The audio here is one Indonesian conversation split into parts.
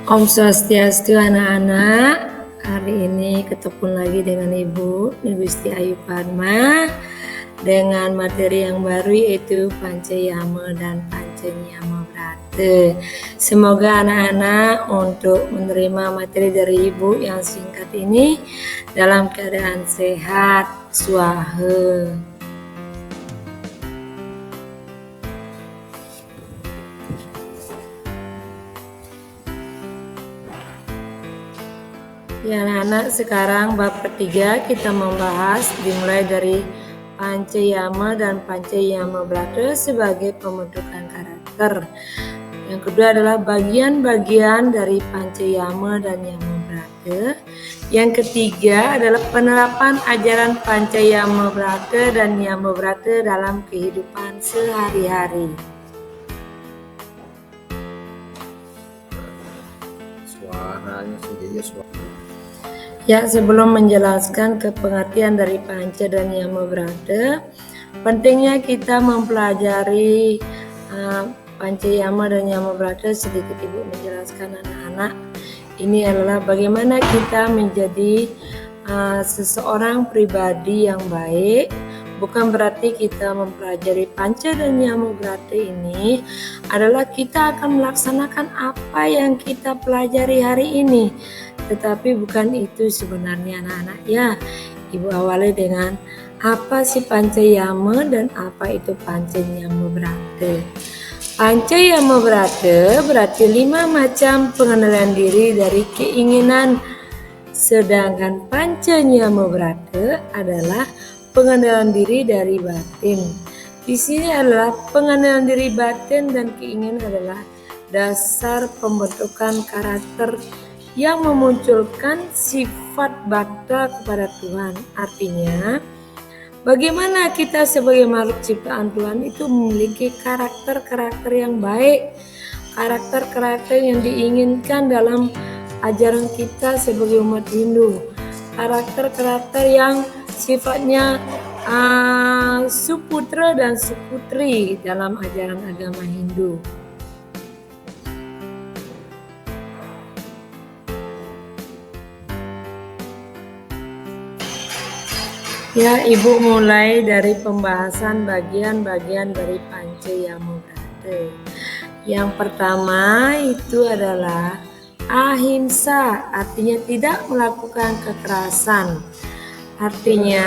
Om Swastiastu anak-anak. Hari ini ketemu lagi dengan Ibu Gusti Ayu Padma dengan materi yang baru yaitu Pancayama dan Pancayama Brata. Semoga anak-anak untuk menerima materi dari Ibu yang singkat ini dalam keadaan sehat, swaha. Ya anak-anak, sekarang bab ketiga kita membahas dimulai dari Pancayama dan Pancayama Brata sebagai pembentukan karakter. Yang kedua adalah bagian-bagian dari Pancayama dan Yama Brata. Yang ketiga adalah penerapan ajaran Pancayama Brata dan Yama Brata dalam kehidupan sehari-hari. suaranya sendiri suara. Ya, sebelum menjelaskan ke pengertian dari panca dan yama brata, pentingnya kita mempelajari panca yama dan yama brata. Sedikit Ibu menjelaskan anak-anak. Ini adalah bagaimana kita menjadi seseorang pribadi yang baik. Bukan berarti kita mempelajari panca dan yama brata ini adalah kita akan melaksanakan apa yang kita pelajari hari ini. Tetapi bukan itu sebenarnya anak-anak ya. Ibu awali dengan apa sih panca yama dan apa itu panca yama brata. Panca yama brata berarti 5 macam pengenalan diri dari keinginan. Sedangkan panca yama brata adalah pengenalan diri dari batin. Di sini adalah pengenalan diri batin dan keinginan adalah dasar pembentukan karakter yang memunculkan sifat bakta kepada Tuhan. Artinya, bagaimana kita sebagai makhluk ciptaan Tuhan itu memiliki karakter-karakter yang baik, karakter-karakter yang diinginkan dalam ajaran kita sebagai umat Hindu, karakter-karakter yang sifatnya suputra dan suputri dalam ajaran agama Hindu. Ya, Ibu mulai dari pembahasan bagian-bagian dari panca yama brata. Yang pertama itu adalah ahimsa, artinya tidak melakukan kekerasan. Artinya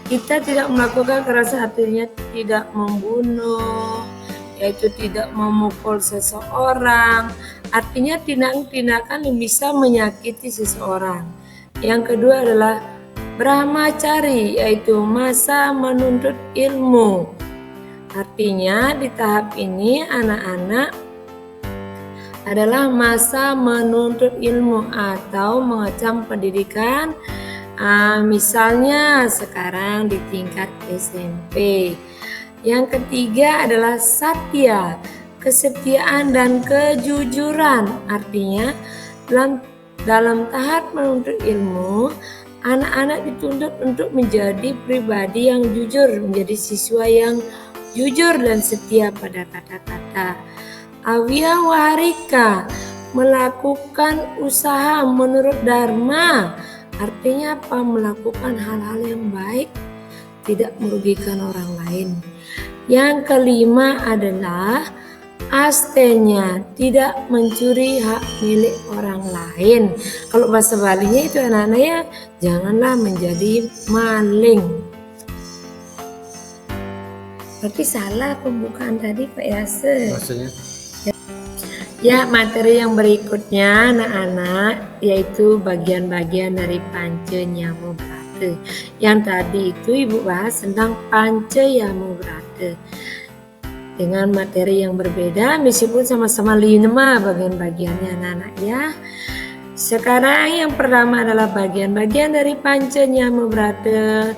kita tidak melakukan kekerasan, artinya tidak membunuh, yaitu tidak memukul seseorang. Artinya tindakan yang bisa menyakiti seseorang. Yang kedua adalah brahmacari, yaitu masa menuntut ilmu. Artinya di tahap ini anak-anak adalah masa menuntut ilmu atau mengecam pendidikan, misalnya sekarang di tingkat SMP. Yang ketiga adalah satya, kesetiaan dan kejujuran. Artinya dalam tahap menuntut ilmu, anak-anak dituntut untuk menjadi pribadi yang jujur, menjadi siswa yang jujur dan setia pada kata-kata. Awyawaharika, melakukan usaha menurut dharma. Artinya apa? Melakukan hal-hal yang baik, tidak merugikan orang lain. Yang kelima adalah astenya, tidak mencuri hak milik orang lain. Kalau bahasa Balinya itu anak-anak ya, janganlah menjadi maling. Berarti salah pembukaan tadi Pak Yase. Maksudnya? Ya, materi yang berikutnya anak-anak yaitu bagian-bagian dari panca yama brata. Yang tadi itu Ibu bahas tentang panca yama brata dengan materi yang berbeda meskipun sama-sama 5 bagian-bagiannya anak-anak ya. Sekarang yang pertama adalah bagian-bagian dari panca yama brata,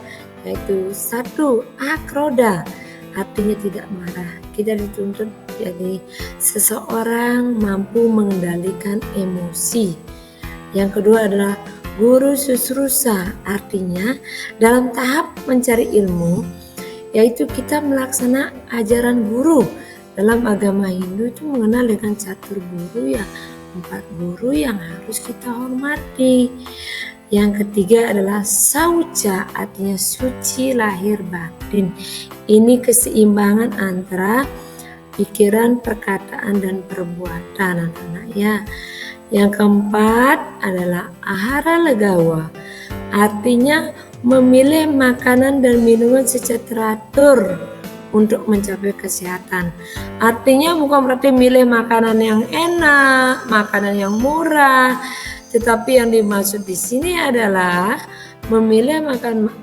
yaitu 1. Akroda, artinya tidak marah. Kita dituntut jadi seseorang mampu mengendalikan emosi. Yang kedua adalah guru susrusa, artinya dalam tahap mencari ilmu, yaitu kita melaksana ajaran guru. Dalam agama Hindu itu mengenal dengan catur guru ya, 4 guru yang harus kita hormati. Yang ketiga adalah sauca, artinya suci lahir batin. Ini keseimbangan antara pikiran, perkataan, dan perbuatan anak-anak ya. Yang keempat adalah ahara legawa, artinya memilih makanan dan minuman secara teratur untuk mencapai kesehatan. Artinya bukan berarti milih makanan yang enak, makanan yang murah, tetapi yang dimaksud di sini adalah memilih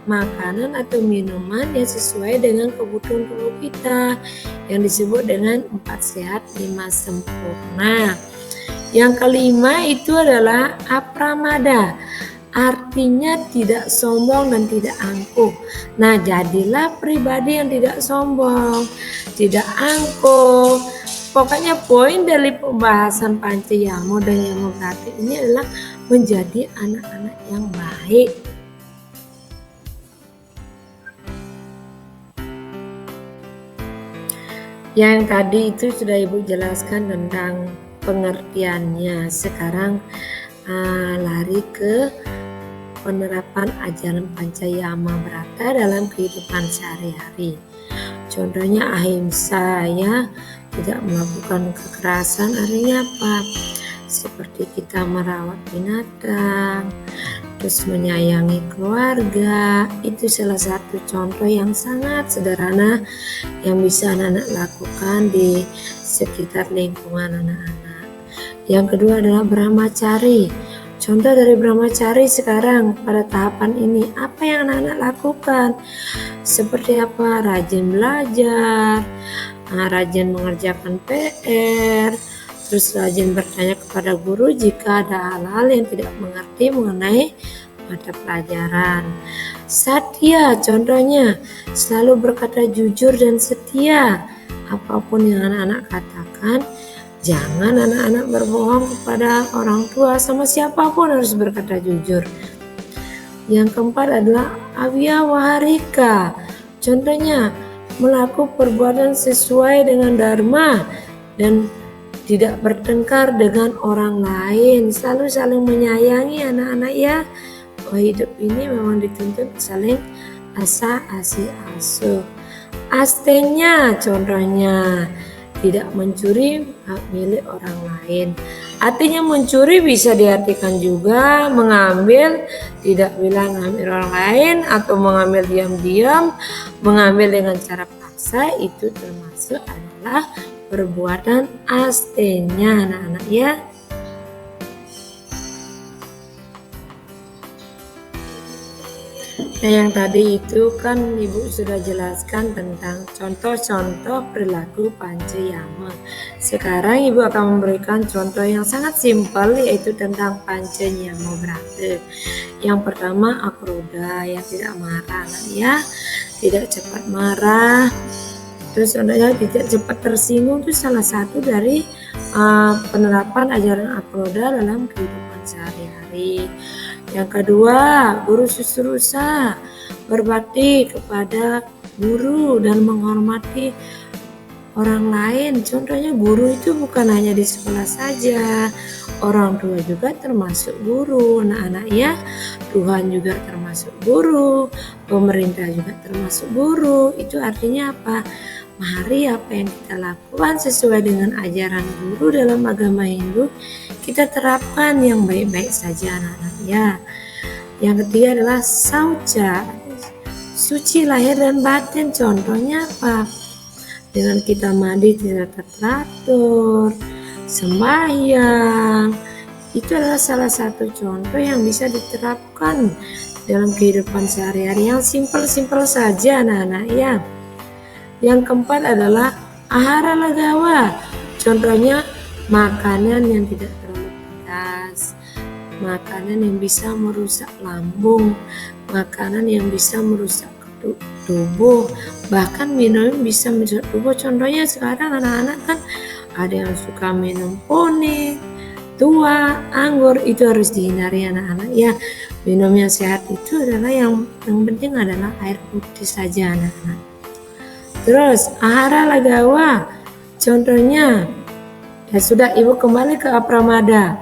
makanan atau minuman yang sesuai dengan kebutuhan tubuh kita, yang disebut dengan 4 sehat 5 sempurna. Yang kelima itu adalah apramada, artinya tidak sombong dan tidak angkuh. Nah, jadilah pribadi yang tidak sombong, tidak angkuh, Pokoknya poin dari pembahasan Pancayama dan Yama Brata ini adalah menjadi anak-anak yang baik. Yang tadi itu sudah Ibu jelaskan tentang pengertiannya. Sekarang lari ke penerapan ajaran Pancayama Brata dalam kehidupan sehari-hari. Contohnya ahimsa, ya, tidak melakukan kekerasan. Artinya apa? Seperti kita merawat binatang, terus menyayangi keluarga. Itu salah satu contoh yang sangat sederhana yang bisa anak-anak lakukan di sekitar lingkungan anak-anak. Yang kedua adalah brahmacari. Contoh dari brahmacari sekarang pada tahapan ini, apa yang anak-anak lakukan? Seperti apa? Rajin belajar, rajin mengerjakan PR, terus rajin bertanya kepada guru jika ada hal-hal yang tidak mengerti mengenai mata pelajaran. Satya contohnya, selalu berkata jujur dan setia. Apapun yang anak-anak katakan, jangan anak-anak berbohong kepada orang tua, sama siapapun harus berkata jujur. Yang keempat adalah awyawaharika. Contohnya, melakukan perbuatan sesuai dengan dharma dan tidak bertengkar dengan orang lain. Selalu saling menyayangi anak-anak, ya. Hidup ini memang dituntut saling asa-asi asuh. Astenya contohnya, tidak mencuri hak milik orang lain. Artinya mencuri bisa diartikan juga mengambil, tidak bilang ngambil orang lain, atau mengambil diam-diam, mengambil dengan cara paksa. Itu termasuk adalah perbuatan astenya, anak-anak, ya. Nah, yang tadi itu kan Ibu sudah jelaskan tentang contoh-contoh perilaku Pancayama. Sekarang Ibu akan memberikan contoh yang sangat simpel, yaitu tentang Pancayama Brata. Yang pertama akroda, yang tidak marah, ya, tidak cepat marah. Terus contohnya tidak cepat tersinggung, itu salah satu dari penerapan ajaran akroda dalam kehidupan sehari-hari. Yang kedua, guru susrusa, berbakti kepada guru dan menghormati orang lain. Contohnya guru itu bukan hanya di sekolah saja, orang tua juga termasuk guru, anak-anak, ya. Tuhan juga termasuk guru, pemerintah juga termasuk guru. Itu artinya apa? Mari apa yang kita lakukan sesuai dengan ajaran guru dalam agama Hindu, kita terapkan yang baik-baik saja, anak-anak, ya. Yang ketiga adalah sauca, suci lahir dan batin. Contohnya apa? Dengan kita mandi tidak teratur, sembahyang, itu adalah salah satu contoh yang bisa diterapkan dalam kehidupan sehari-hari yang simpel-simpel saja, anak-anak, ya. Yang keempat adalah ahara lagawa. Contohnya makanan yang tidak terlalu pedas, makanan yang bisa merusak lambung, makanan yang bisa merusak tubuh, bahkan minum bisa merusak tubuh. Contohnya sekarang anak-anak kan ada yang suka minum poni, tua, anggur, itu harus dihindari, anak-anak, ya. Minum yang sehat itu adalah yang penting adalah air putih saja, anak-anak. Terus ahara lagawa, contohnya, ya sudah, Ibu kembali ke apramada.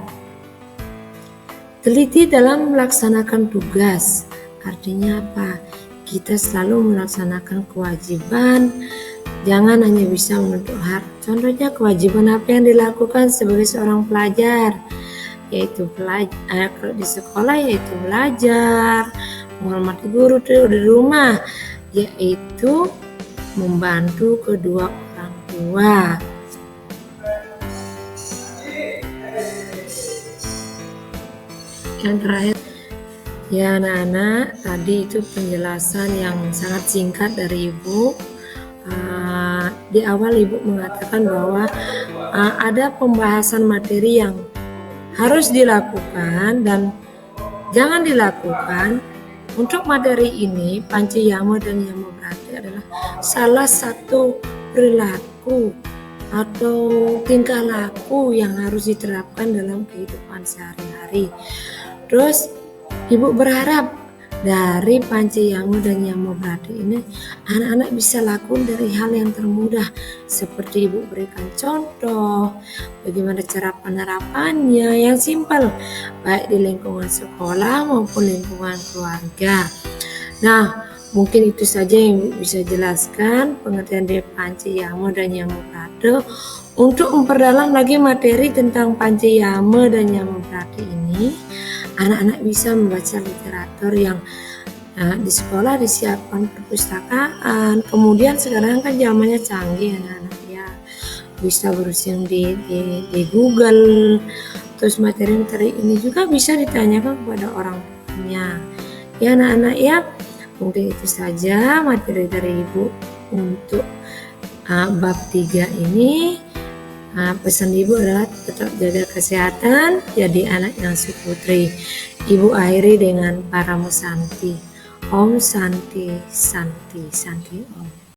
Teliti dalam melaksanakan tugas. Artinya apa? Kita selalu melaksanakan kewajiban, jangan hanya bisa menuntut hak. Contohnya kewajiban apa yang dilakukan sebagai seorang pelajar, yaitu kalau di sekolah yaitu belajar, menghormati guru. Di rumah yaitu membantu kedua orang tua. Yang terakhir, ya anak-anak, tadi itu penjelasan yang sangat singkat dari Ibu. Di awal Ibu mengatakan bahwa ada pembahasan materi yang harus dilakukan dan jangan dilakukan. Untuk materi ini, Pancayama dan Yama Brata adalah salah satu perilaku atau tingkah laku yang harus diterapkan dalam kehidupan sehari-hari. Terus Ibu berharap dari Panci Yamo dan Yamo Brade ini anak-anak bisa lakukan dari hal yang termudah, seperti Ibu berikan contoh bagaimana cara penerapannya yang simpel baik di lingkungan sekolah maupun lingkungan keluarga. Nah, mungkin itu saja yang bisa jelaskan pengertian dari Panci Yamo dan Yamo Brade. Untuk memperdalam lagi materi tentang Panci Yamo dan Yamo Brade ini, anak-anak bisa membaca literatur yang di sekolah disiapkan perpustakaan. Kemudian sekarang kan zamannya canggih anak-anak ya, bisa browsing di Google. Terus materi-materi ini juga bisa ditanyakan kepada orang tuanya. Ya anak-anak ya, mungkin itu saja materi dari Ibu untuk bab 3 ini. Pesan Ibu adalah tetap jaga kesehatan, jadi anak yang sukutri. Ibu akhiri dengan Paramo Santi. Om Santi Santi Santi Om.